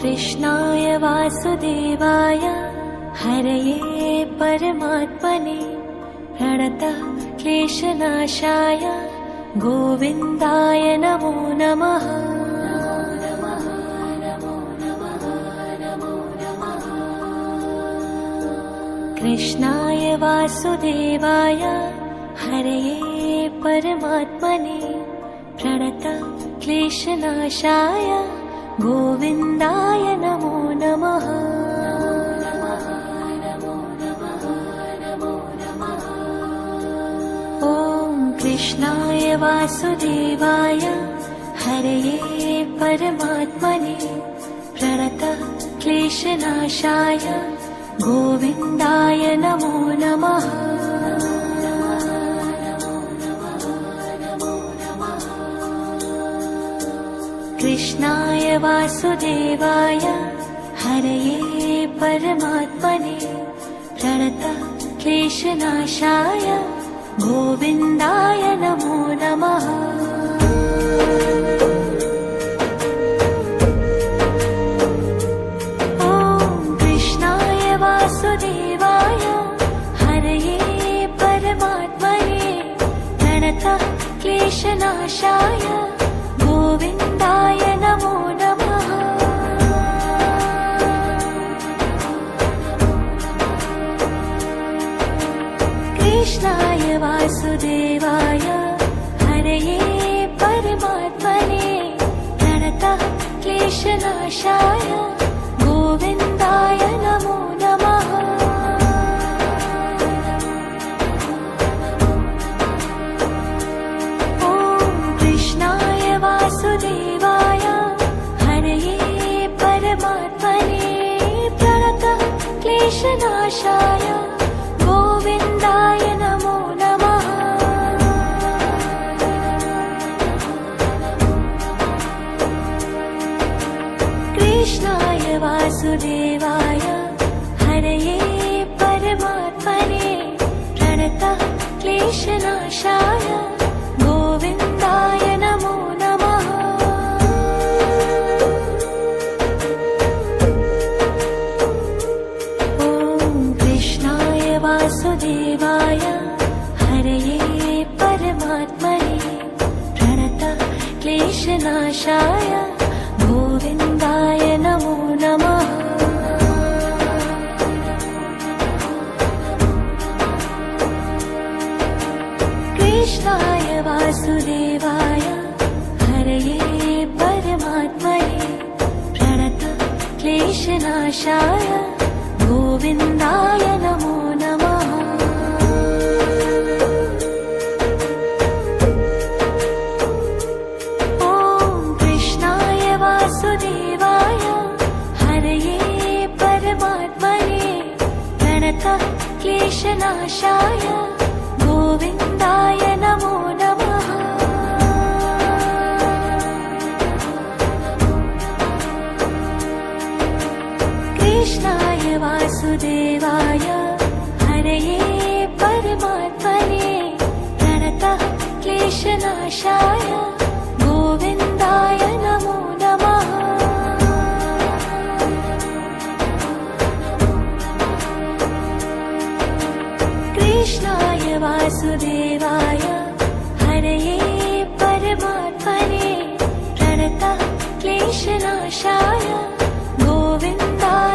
कृष्णाय वासुदेवाय हरये परमात्मने प्रणतः क्लेशनाशाय गोविन्दाय नमो नमः। कृष्णाय वासुदेवाय हरये परमात्मने प्रणतः क्लेशनाशाय गोविन्दाय नमो नमः। कृष्णाय वासुदेवाय हरये परमात्मने प्रणतः क्लेशनाशाय गोविन्दाय नमो नमः। कृष्णाय वासुदेवाय हरये परमात्मने प्रणतः क्लेशनाशाय गोविन्दाय नमो नमः। कृष्णाय वासुदेवाय हरये परमात्मने प्रणतः क्लेशनाशाय गोविन्दाय नमो नमः। कृष्णाय वासुदेवाय हरये परमात्मने प्रणतः क्लेशनाशाय गोविन्दाय नमो नमः। कृष्णाय वासुदेवाय हरये परमात्मने प्रणतः क्लेशनाशाय गोविन्दाय नमो नमः। कृष्णाय वासुदेवाय हरये परमात्मने प्रणतः क्लेशनाशाय गोविन्दाय नमो नमः। कृष्णाय वासुदेवाय हरये परमात्मने प्रणतः क्लेशनाशाय गोविन्दाय नमो नमः। कृष्णाय वासुदेवाय हरये परमात्मने प्रणतः क्लेशनाशाय गोविन्दाय नमो नमः। कृष्णाय वासुदेवाय हरये परमात्मने प्रणतः क्लेशनाशाय गोविन्दाय नमो नमः। कृष्णाय वासुदेवाय हरये परमात्मने प्रणतः क्लेशनाशाय गोविन्दाय नमो नमः। कृष्णाय वासुदेवाय हरये परमात्मने प्रणतः क्लेशनाशाय गोविन्दाय